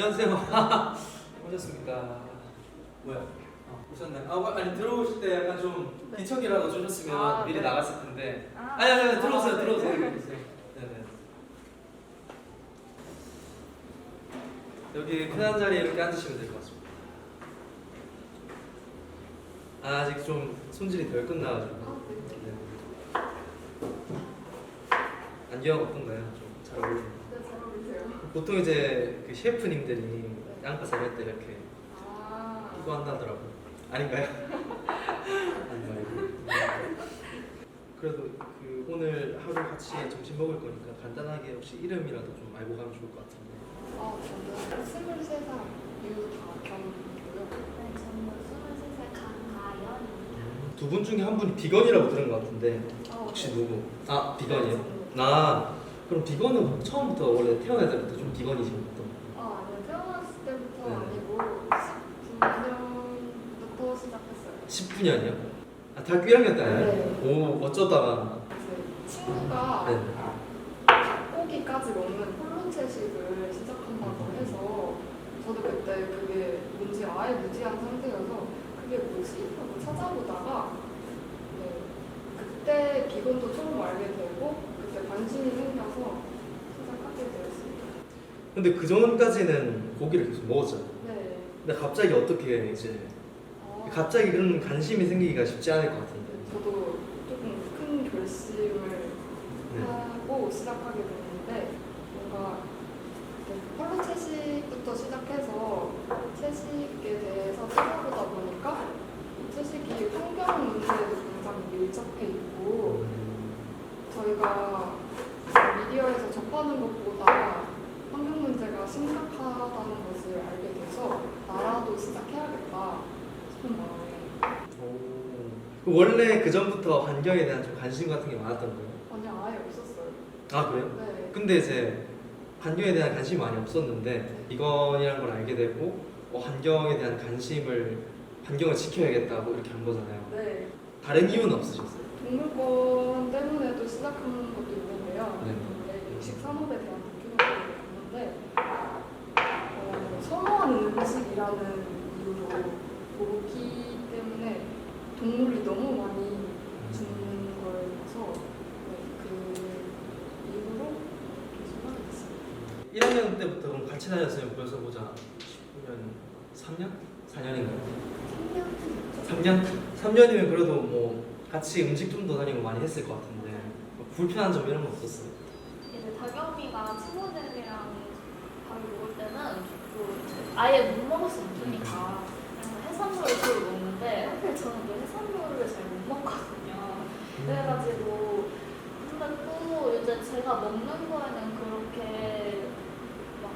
안녕하세요. 오셨습니까? 뭐야? 오셨네. 아니 들어오실 때 약간 좀 뒤척이라도 주셨으면 미리 네. 나갔을 텐데. 아니 들어오세요. 네. 들어오세요. 네네. 여기 편한 자리에 이렇게 앉으시면 될 것 같습니다. 아직 좀 손질이 덜 끝나가지고. 네. 안경 어떤가요? 좀 잘 어울리나요? 네, 잘 어울리세요. 보통 이제 그 셰프님들이 양파 삶을 때 이렇게 이거 한다더라고. 아닌가요? 아닌가요? 그래도 그 오늘 하루 같이 점심 먹을 거니까 간단하게 혹시 이름이라도 좀 알고 가면 좋을 것 같은데. 저는 23살 유다경이고요. 네, 저는 23살 강가연입니다. 두 분 중에 한 분이 비건이라고 들은 것 같은데 혹시 누구? 아 비건이요? 나 그럼 비건은 처음부터 원래 태어날 때부터 좀 비건이시부터? 아니요, 태어났을 때부터 네. 아니고 19년부터 시작했어요. 19년이요? 아 대학교 1학년 때 아니에요? 네. 오 어쩌다가 이제 친구가 네. 닭고기까지 먹는 폴로 채식을 시작한다고 해서 저도 그때 그게 뭔지 아예 무지한 상태여서 그게 뭐지? 하고 찾아보다가 그때 비건도 처음 알게 되고 그때 관심이 생겨서 시작하게 되었습니다. 근데 그 전까지는 고기를 계속 먹었잖아요. 네. 근데 갑자기 어떻게 이제 갑자기 그런 관심이 생기기가 쉽지 않을 것 같은데. 저도 조금 큰 결심을 네. 하고 시작하게 됐는데 뭔가 폴로 채식부터 시작해서 채식에 대해서 찾아보다 보니까 채식이 환경 문제에도 굉장히 밀접해 있고 저희가 미디어에서 접하는 것보다 환경 문제가 심각하다는 것을 알게 돼서 나라도 시작해야겠다 싶은 마음에 오. 원래 그 전부터 환경에 대한 좀 관심 같은 게 많았던 거예요? 아니 아예 없었어요. 아 그래요? 네. 근데 이제 환경에 대한 관심이 많이 없었는데 이건이라는 걸 알게 되고 환경에 대한 환경을 지켜야겠다고 이렇게 한 거잖아요. 네. 다른 이유는 없으셨어요? 동물권 때문에도 시작한 것도 있는데요. 네. 육식 산업에 대한 다큐멘터리를 봤는데 선호하는 음식이라는 이유로 고기 때문에 동물이 너무 많이 죽는 걸 봐서 그 이후로 이렇게 시작했습니다. 1학년 때부터 그럼 같이 다녔으면 벌써 보자 19년 3년? 4년인가요? 3년? 3년이면 그래도 뭐 같이 음식점도 다니고 많이 했을 것 같은데 뭐 불편한 점 이런 거 없었어요? 이제 다겸이가 친구들이랑 밥을 먹을 때는 아예 못 먹을 수 없으니까 그래서 해산물을 주로 먹는데 하필 저는 또 해산물을 잘 못 먹거든요. 그래가지고 근데 또 이제 제가 먹는 거에는 그렇게 막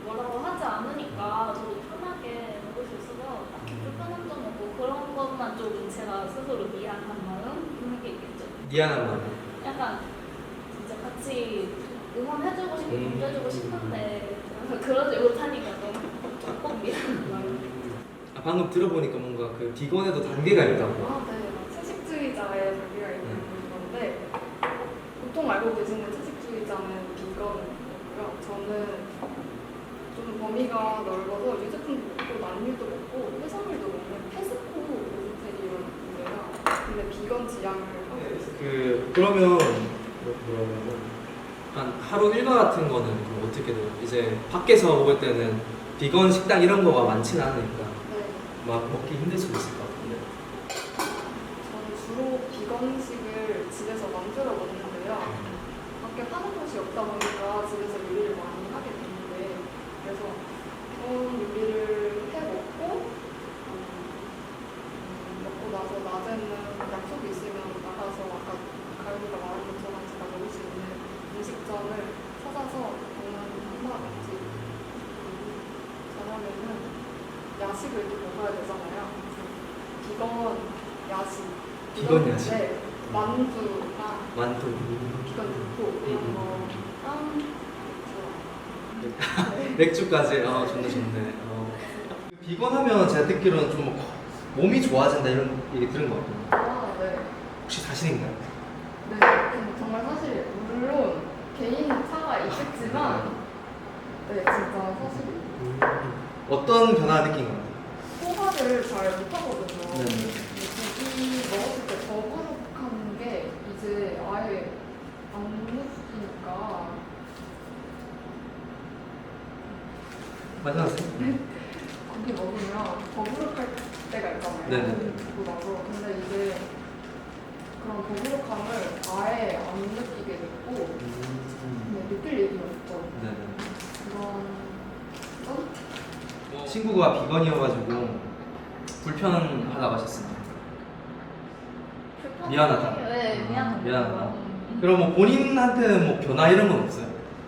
뭐라고 하지 않으니까 저도 편하게 먹을 수 있어서 딱히 불편한 점 없고 그런 것만 좀 제가 스스로 미안한 마음 그런 게 있겠죠. 미안한 마음. 약간 진짜 같이 응원해주고 싶고 돕겨주고 싶은데 그러지 못하니까 조금 미안한 마음. 아, 방금 들어보니까 뭔가 그 비건에도 단계가 있다고. 네. 채식주의자의 자기가 있는 건데 보통 알고 계시는 채식주의자는 비건이고요. 저는 좀 범위가 넓어서 유제품도 먹고 난류도 먹고 해산물도 먹는 페스코 베지테리언이에요. 근데 비건 지향을 하고 있어요. 그러면 뭐라고 한 하루 일과 같은 거는 그럼 어떻게 돼요? 이제 밖에서 먹을 때는 비건 식당 이런 거가 많지는 않으니까 네. 막 먹기 힘들 수도 있을 것 같은데. 저는 주로 비건식을 집에서 만들어 먹는데요. 밖에 파는 곳이 없다 보니까 집에서 요리를 많이 하게 되는데 그래서 그런 요리를 해 먹고 먹고 나서 낮에는 약속이 있으면 나가서 아까 가연이가 말한 것처럼 제가 먹을 수 있는 음식점을 찾아서 방문한다든지 저녁에는 야식을 또 먹어야 되잖아요. 비건 야식. 비건 야식? 네. 만두랑 만두. 비건 육포 이런 거랑 네. 맥주까지. 좋네. 비건 하면 제가 듣기로는 좀 몸이 좋아진다 이런 얘기 들은 것 같거든요. 네. 혹시 사실인가요? 네. 정말 사실 물론 개인 차가 있겠지만 네, 진짜 사실 어떤 변화 느낀 것 같아요? 소화를 잘 못하거든요. 네. 고기 먹었을 때 더부룩한 게 이제 아예 안 느끼니까 맞아요. 고기 먹으면 더부룩할 때가 있잖아요. 네네. 먹고 나서. 근데 이제 그런 더부룩함을 아예 안 느끼게 됐고 근데 느낄 일이 없죠. 네네. 그런 친구가 비건이어가지고 불편하다고 하셨습니다. 미안하다. 네, 미안하다. 미안하다. 그럼 뭐 본인한테는 뭐 변화 이런 건 없어요?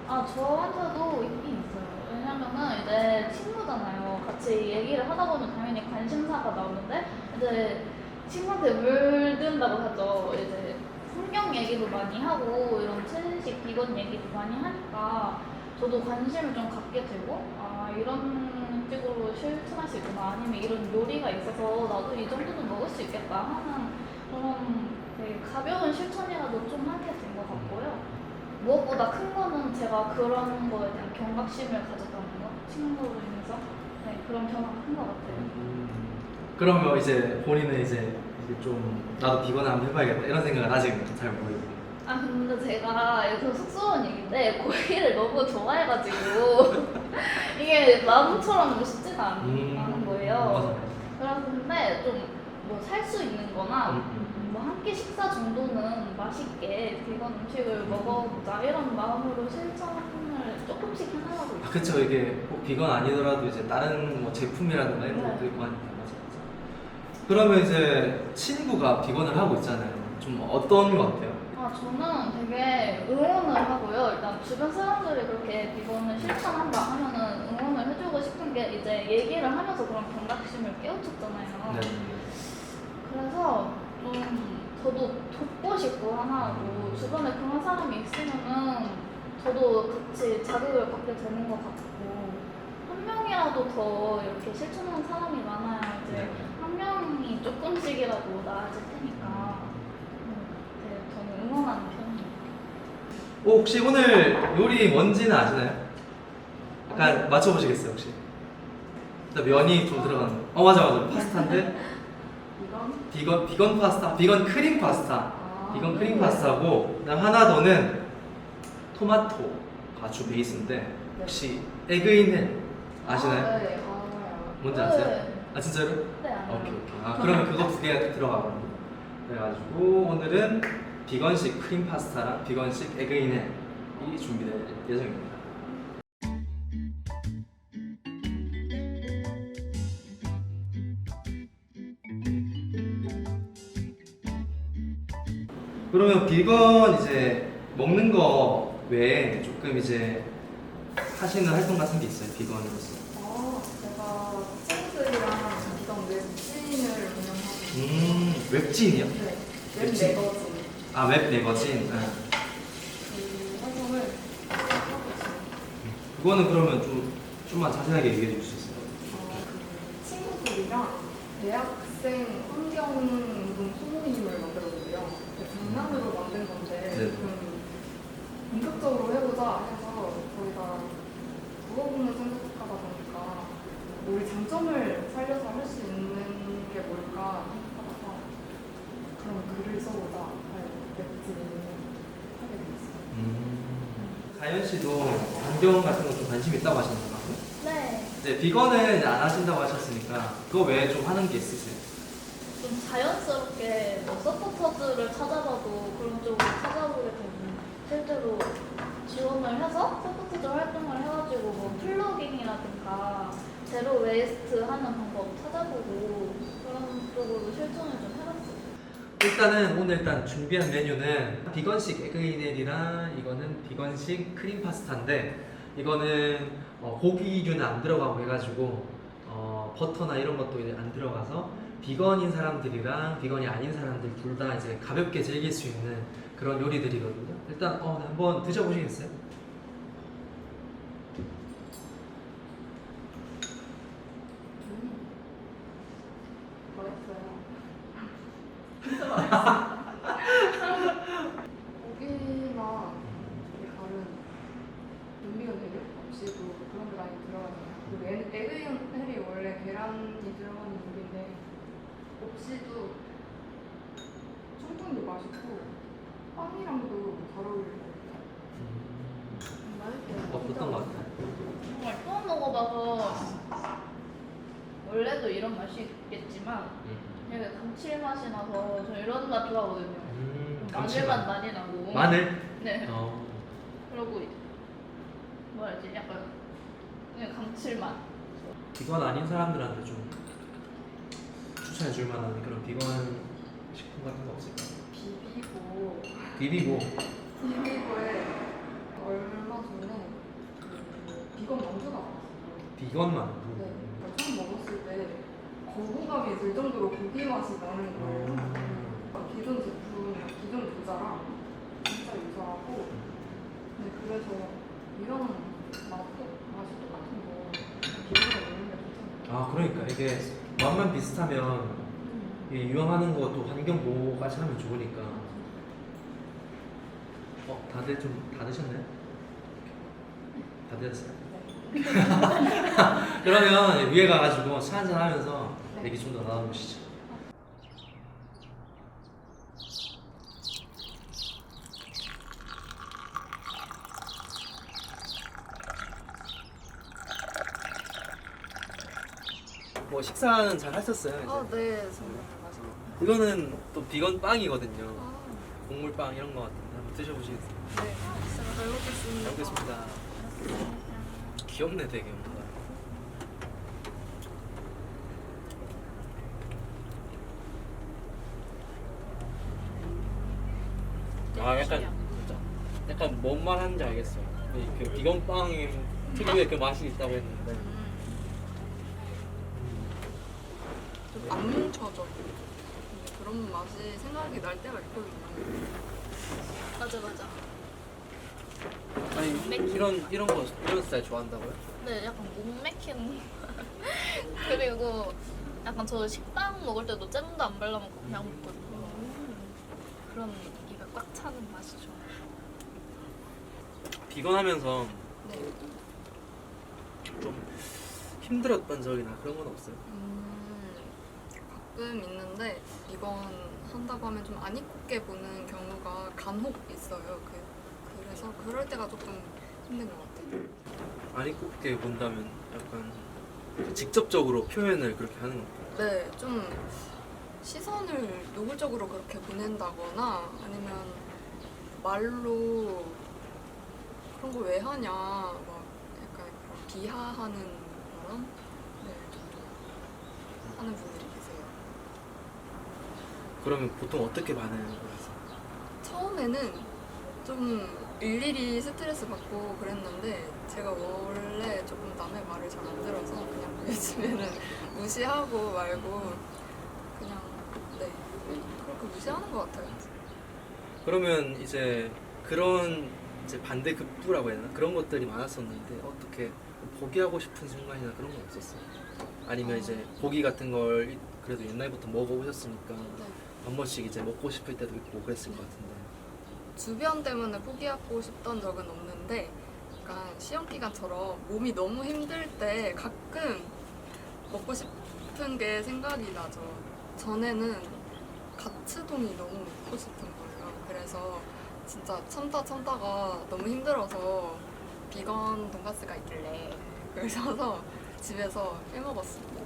아, 저한테도 있긴 있어요. 왜냐면은 이제 친구잖아요. 같이 얘기를 하다 보면 당연히 관심사가 나오는데 이제 친구한테 물든다고 하죠. 이제 성경 얘기도 많이 하고 이런 채식 비건 얘기도 많이 하니까 저도 관심을 좀 갖게 되고 아 이런 식으로 실천할 수 있구나 아니면 이런 요리가 있어서 나도 이 정도는 먹을 수 있겠다 하는 그런 되게 가벼운 실천이라도 좀 하게 된 것 같고요. 무엇보다 큰 거는 제가 그런 거에 대한 경각심을 가졌다는 거 친구로 인해서 네, 그런 변화가 큰 것 같아요. 그러면 이제 본인은 이제 좀 나도 비건을 한번 해봐야겠다 이런 생각은 아직 잘 모르겠고. 아 근데 제가 이거 쑥스러운 얘기인데 고기를 너무 좋아해가지고 이게 마음처럼 쉽지가 않은 거예요. 맞아요. 그래서 근데 좀 뭐 살 수 있는 거나 뭐 한 끼 식사 정도는 맛있게 비건 음식을 먹어보자 이런 마음으로 실천을 조금씩 해나가고 있어요. 그쵸, 이게 꼭 비건 아니더라도 이제 다른 뭐 제품이라든가 이런 네. 것도 있고 하니까 맞아. 그러면 이제 친구가 비건을 하고 있잖아요. 좀 어떤 것 같아요? 아, 저는 되게 응원을 하고요. 일단 주변 사람들이 그렇게 비건을 실천한다 하면은 응원을 해주고 싶은 게 이제 얘기를 하면서 그런 경각심을 깨우쳤잖아요. 네. 그래서 좀 저도 돕고 싶고 하나고 주변에 그런 사람이 있으면은 저도 같이 자극을 받게 되는 것 같고 한 명이라도 더 이렇게 실천하는 사람이 많아야 이제 한 명이 조금씩이라도 나아질 테니까 네, 저는 응원하는 편이에요. 혹시 오늘 요리 뭔지는 아시나요? 약간 맞춰보시겠어요 혹시? 일단 면이 좀 들어가는 거. 맞아 파스타인데 비건 파스타, 비건 크림 파스타, 비건 크림 파스타고 그다음 하나 더는 토마토가 주 베이스인데 혹시 에그인헬 아시나요? 네, 알아요. 뭔지 아세요? 네. 아 진짜로? 네, 알아요. 오케이. 그러면 그거 두 개 들어가거든요. 그래가지고 오늘은 비건식 크림 파스타랑 비건식 에그인헬이 준비될 예정입니다. 그러면 비건 이제 먹는 거 외에 조금 이제 하시는 활동 같은 게 있어요? 비건으로서? 제가 친구들이랑 이런 웹진을 운영하고 웹진이요? 네, 웹진? 웹매거진 아, 웹 매거진. 네. 그 활동을 하고 있어요. 그거는 그러면 좀만 자세하게 얘기해 줄 수 있어요? 그 친구들이랑 대학생 환경운동 소모임을 만들었는데요. 장난으로 만든 건데 네. 본격적으로 해보자 해서 저희가 물어보는 생각하다 보니까 우리 장점을 살려서 할 수 있는 게 뭘까 생각하다가 그럼 글을 써보자 할 웹진을 하게 됐어요. 가연 씨도 환경 같은 거 좀 관심 있다고 하셨나요? 네, 이제 비건은 이제 안 하신다고 하셨으니까 그거 외에 좀 하는 게 있으세요? 좀 자연스럽게 뭐 서포터즈를 찾아봐도 그런 쪽으로 찾아보게 되고 실제로 지원을 해서 서포터즈 활동을 해가지고 뭐 플러깅이라든가 제로 웨이스트 하는 방법 찾아보고 그런 쪽으로 실천을 좀 해봤어요. 일단은 오늘 일단 준비한 메뉴는 비건식 에그인헬이랑 이거는 비건식 크림 파스타인데 이거는 고기류는 안 들어가고 해가지고 버터나 이런 것도 이제 안 들어가서 비건인 사람들이랑 비건이 아닌 사람들 둘 다 이제 가볍게 즐길 수 있는 그런 요리들이거든요. 일단 한번 드셔보시겠어요? 고기나 되게 다른 음미가 되게 없이 없이도 그런 게 많이 들어가잖아요. 그리고 에그헬이 원래 계란이 들어가는 요리인데 없이도 충분히 맛있고 빵이랑도 잘 어울릴 것 같아요. 맛있게 어떤 것 같아? 정말 처음 먹어봐서 원래도 이런 맛이 있겠지만 되게 감칠맛이 나서 저 이런 맛 좋아하거든요. 마늘맛 감칠맛. 많이 나고. 마늘? 네. 어. 그리고 뭐라 해야지? 약간 그냥 감칠맛. 비건 아닌 사람들한테 좀 추천해 줄 만한 그런 비건 식품 같은 거 없을까? 비비고 비비고. 비비고에 얼마 전에 그 비건 만두가 나왔어요. 비건 만두. 네. 처음 먹었을 때 거부감이 들 정도로 고기 맛이 나는 거예요. 기존 제품이랑 기존 부자랑 진짜 유사하고 네, 그래서 이런 맛이 똑같은 거 비교가 있는 게 좋잖아요. 아 그러니까 이게 맛만 비슷하면 이게 유행하는 것도 환경 보호까지 하면 좋으니까. 다들 좀 다 드셨나요? 다 드셨어요? 그러면 위에 가가지고 차 한잔 하면서 네. 얘기 좀 더 나눠보시죠. 뭐 식사는 잘 하셨어요? 이제? 네, 정말 맛있어요. 이거는 또 비건 빵이거든요. 곡물빵 이런 거 같은데 한번 드셔보시겠어요? 네, 잘 먹겠습니다. 잘 먹겠습니다. 귀엽네 되게 뭔가. 아 약간 뭔 말 하는지 알겠어요. 그 비건 빵이 특유의 그 맛이 있다고 했는데 좀 안 뭉쳐져. 근데 그런 맛이 생각이 날 때가 있거든요. 맞아. 아니 이런 스타일 좋아한다고요? 네, 약간 목 맥히는. 그리고 약간 저 식빵 먹을 때도 잼도 안 발라 먹고 그냥 먹거든요. 그런 입에 꽉 차는 맛이 좋아요. 비건 하면서 네. 좀 힘들었던 적이나 그런 건 없어요? 가끔 있는데 이건 한다고 하면 좀 안 입게 보는 경우가 간혹 있어요. 그래서 그럴 때가 조금 힘든 것 같아요. 안 입게 본다면 약간 직접적으로 표현을 그렇게 하는 것 같아요. 네, 좀 시선을 노골적으로 그렇게 보낸다거나 아니면 말로 그런 거 왜 하냐 막 약간 그런 비하하는 그런 네, 하는 분들이 계세요. 그러면 보통 어떻게 반응을 하세요? 처음에는 좀 일일이 스트레스 받고 그랬는데 제가 원래 조금 남의 말을 잘 안 들어서 그냥 요즘에는 무시하고 말고 그냥 네 그렇게 무시하는 것 같아요. 그러면 이제 그런 이제 반대급부라고 해야 되나? 그런 것들이 많았었는데 어떻게 포기하고 싶은 순간이나 그런 건 없었어요? 아니면 이제 고기 같은 걸 그래도 옛날부터 먹어보셨으니까 네. 한 번씩 이제 먹고 싶을 때도 있고 그랬을 것 같은데 주변 때문에 포기하고 싶던 적은 없는데 약간 시험 기간처럼 몸이 너무 힘들 때 가끔 먹고 싶은 게 생각이 나죠. 전에는 가츠동이 너무 먹고 싶은 거예요. 그래서 진짜 참다가 너무 힘들어서 비건 돈가스가 있길래 그걸 사서 집에서 해먹었습니다.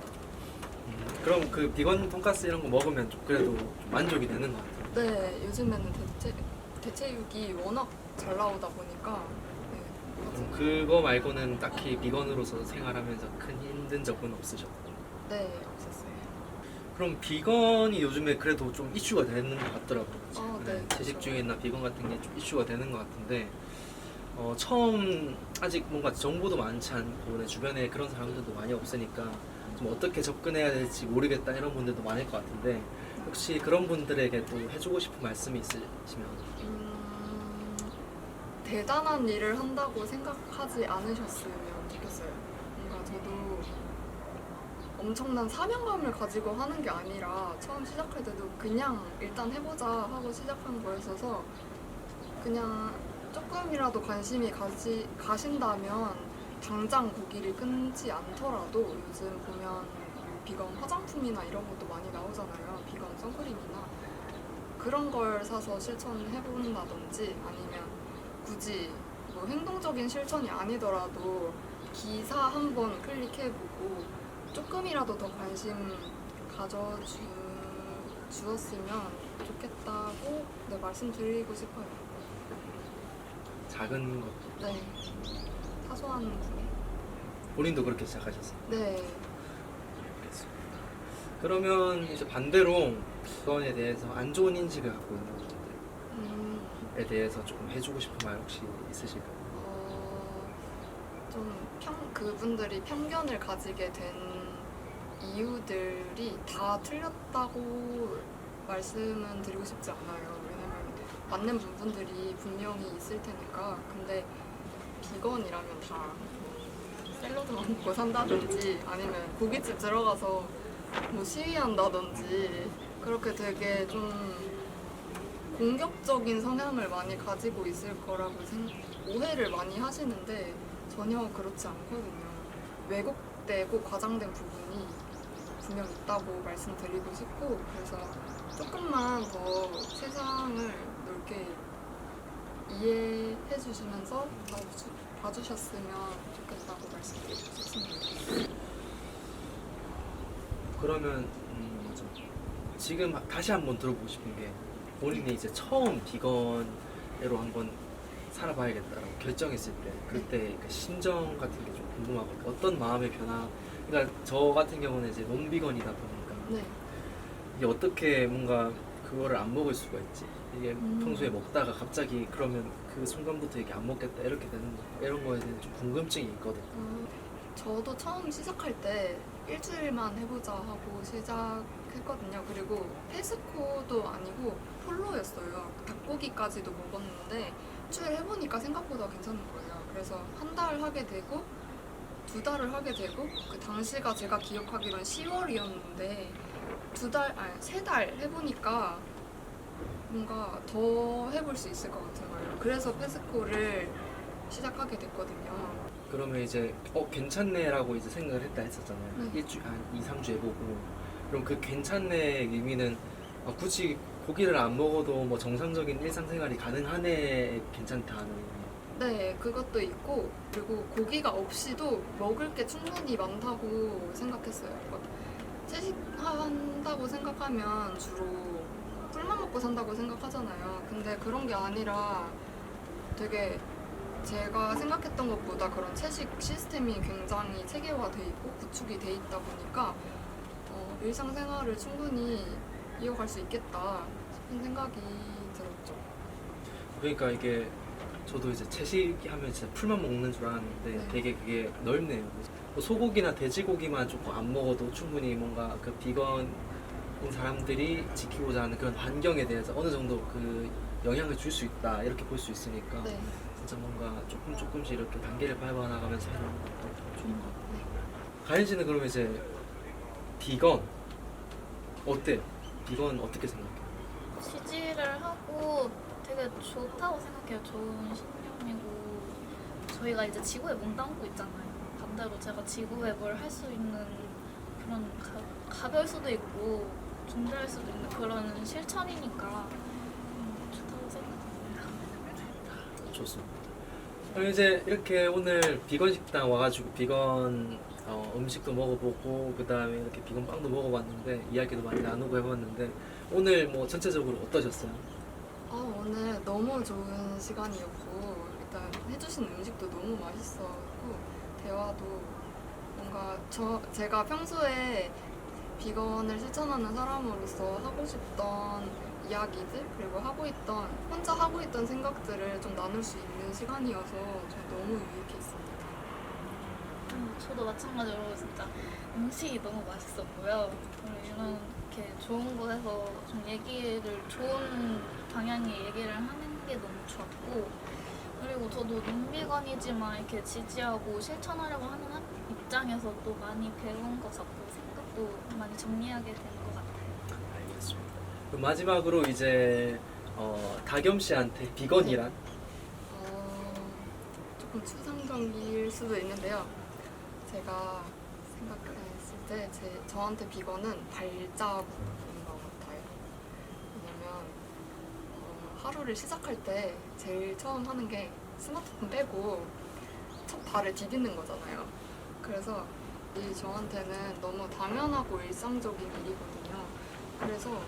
그럼 그 비건 돈가스 이런 거 먹으면 좀 그래도 좀 만족이 되는 것 같아요. 네, 요즘에는 대체육이 워낙 잘 나오다 보니까 그럼 그거 말고는 딱히 비건으로서 생활하면서 큰 힘든 적은 없으셨고 네, 없었어요. 그럼 비건이 요즘에 그래도 좀 이슈가 되는 것 같더라고요. 아, 네, 채식주의나 비건 같은 게 좀 이슈가 되는 것 같은데 처음 아직 뭔가 정보도 많지 않고 내 주변에 그런 사람들도 많이 없으니까 좀 어떻게 접근해야 될지 모르겠다 이런 분들도 많을 것 같은데 혹시 그런 분들에게 또 해주고 싶은 말씀이 있으시면 대단한 일을 한다고 생각하지 않으셨으면 좋겠어요. 뭔가 저도 엄청난 사명감을 가지고 하는 게 아니라 처음 시작할 때도 그냥 일단 해보자 하고 시작한 거였어서 그냥 조금이라도 관심이 가신다면 당장 고기를 끊지 않더라도 요즘 보면 비건 화장품이나 이런 것도 많이 나오잖아요. 비건 선크림이나 그런 걸 사서 실천해본다든지 아니면 굳이 뭐 행동적인 실천이 아니더라도 기사 한번 클릭해보고 조금이라도 더 관심 가져주었으면 좋겠다고 네, 말씀드리고 싶어요. 작은 것. 네, 사소한 구매. 본인도 그렇게 시작하셨어요? 네. 알겠습니다. 그러면 이제 반대로 비건에 대해서 안 좋은 인식을 갖고 있는 분들에 대해서 조금 해주고 싶은 말 혹시 있으실까요? 그분들이 편견을 가지게 된 이유들이 다 틀렸다고 말씀은 드리고 싶지 않아요. 왜냐면 맞는 부분들이 분명히 있을 테니까. 근데 비건이라면 다 샐러드만 먹고 산다든지 아니면 고깃집 들어가서 뭐 시위한다든지 그렇게 되게 좀 공격적인 성향을 많이 가지고 있을 거라고 오해를 많이 하시는데 전혀 그렇지 않거든요. 왜곡되고 과장된 부분이 분명 있다고 말씀드리고 싶고 그래서 조금만 더 세상을 넓게 이해해 주시면서 봐주셨으면 좋겠다고 말씀드리고 싶습니다. 그러면 맞아. 지금 다시 한번 들어보고 싶은 게 본인이 이제 처음 비건으로 한번 살아봐야겠다라고 결정했을 때 그때 그 심정 같은 게 좀 궁금하거든요. 어떤 마음의 변화. 그러니까 저 같은 경우는 이제 논비건이다 보니까 네. 이게 어떻게 뭔가 그거를 안 먹을 수가 있지. 이게 음. 평소에 먹다가 갑자기 그러면 그 순간부터 이게 안 먹겠다 이렇게 되는 거 이런 거에 대한 좀 궁금증이 있거든요. 저도 처음 시작할 때 일주일만 해보자 하고 시작했거든요. 그리고 페스코도 아니고 폴로였어요. 닭고기까지도 먹었는데 일주일 해보니까 생각보다 괜찮은 거예요. 그래서 한 달 하게 되고 2달을 하게 되고 그 당시가 제가 기억하기로는 10월이었는데 3달 해보니까 뭔가 더 해볼 수 있을 것 같은 거예요. 그래서 페스코를 시작하게 됐거든요. 그러면 이제 괜찮네라고 이제 생각을 했다 했었잖아요. 네. 일주일 한 2, 3주 해보고 그럼 그 괜찮네 의미는 굳이 고기를 안 먹어도 뭐 정상적인 일상생활이 가능하네 괜찮다는 의미예요. 네, 그것도 있고 그리고 고기가 없이도 먹을 게 충분히 많다고 생각했어요. 채식한다고 생각하면 주로 꿀만 먹고 산다고 생각하잖아요. 근데 그런 게 아니라 되게 제가 생각했던 것보다 그런 채식 시스템이 굉장히 체계화돼 있고 구축이 돼 있다 보니까 일상생활을 충분히 이어갈 수 있겠다 싶은 생각이 들었죠. 그러니까 이게 저도 이제 채식이 하면 진짜 풀만 먹는 줄 알았는데 네. 되게 그게 넓네요. 뭐 소고기나 돼지고기만 조금 안 먹어도 충분히 뭔가 그 비건인 사람들이 지키고자 하는 그런 환경에 대해서 어느 정도 그 영향을 줄 수 있다 이렇게 볼 수 있으니까 네. 진짜 뭔가 조금씩 이렇게 단계를 밟아나가면서 해나가는 것도 좋은 것 같아요. 네. 가인 씨는 그러면 이제 비건 어때요? 비건 어떻게 생각해요? 지지를 하고 되게 좋다고 생각해요. 좋은 신념이고 저희가 이제 지구에 몸담고 있잖아요. 반대로 제가 지구에 뭘 할 수 있는 그런 가벼울 수도 있고 존재할 수도 있는 그런 실천이니까 좋다고 생각합니다. 좋습니다. 그럼 이제 이렇게 오늘 비건 식당 와가지고 비건 음식도 먹어보고 그 다음에 이렇게 비건 빵도 먹어봤는데 이야기도 많이 나누고 해봤는데 오늘 뭐 전체적으로 어떠셨어요? 오늘 너무 좋은 시간이었고 일단 해주신 음식도 너무 맛있었고 대화도 뭔가 제가 평소에 비건을 실천하는 사람으로서 하고 싶던 이야기들 그리고 혼자 하고 있던 생각들을 좀 나눌 수 있는 시간이어서 저 너무 유익했습니다. 저도 마찬가지로 진짜 음식이 너무 맛있었고요. 이런 이렇게 좋은 곳에서 좀 좋은 방향의 얘기를 하는 게 너무 좋았고, 그리고 저도 논비건이지만 이렇게 지지하고 실천하려고 하는 입장에서 또 많이 배운 것 같고 생각도 많이 정리하게 된 것 같아요. 알겠습니다. 그럼 마지막으로 이제 다겸 씨한테 비건이란? 조금 조금 추상적일 수도 있는데요. 제가 생각했을 때 저한테 비건은 발자국인 것 같아요. 왜냐면 하루를 시작할 때 제일 처음 하는 게 스마트폰 빼고 첫 발을 디디는 거잖아요. 그래서 이 저한테는 너무 당연하고 일상적인 일이거든요. 그래서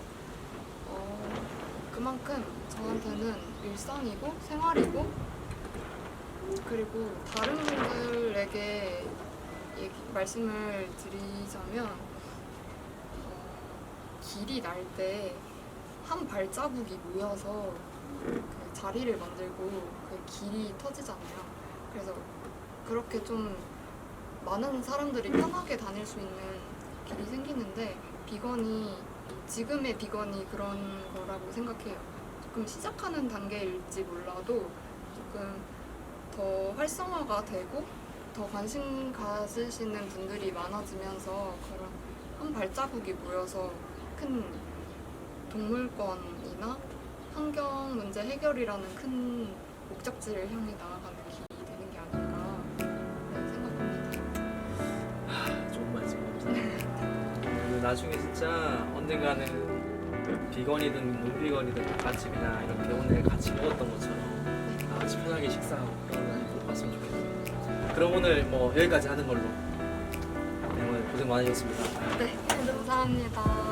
그만큼 저한테는 일상이고 생활이고, 그리고 다른 분들에게 말씀을 드리자면 길이 날 때 한 발자국이 모여서 그 자리를 만들고 그 길이 터지잖아요. 그래서 그렇게 좀 많은 사람들이 편하게 다닐 수 있는 길이 생기는데, 지금의 비건이 그런 거라고 생각해요. 조금 시작하는 단계일지 몰라도 조금 더 활성화가 되고 더 관심 가지시는 분들이 많아지면서 그런 한 발자국이 모여서 큰 동물권이나 환경 문제 해결이라는 큰 목적지를 향해 나아가는 길이 되는 게 아닌가 생각합니다. 좋은 말씀 감사합니다. 나중에 진짜 언젠가는 비건이든 논비건이든 다 같이 그냥 이렇게 오늘 같이 먹었던 것처럼 다 같이 편하게 식사하고 그런 날이 꼭 왔으면 좋겠네요. 그럼 오늘 뭐 여기까지 하는 걸로. 네, 오늘 고생 많으셨습니다. 네, 감사합니다.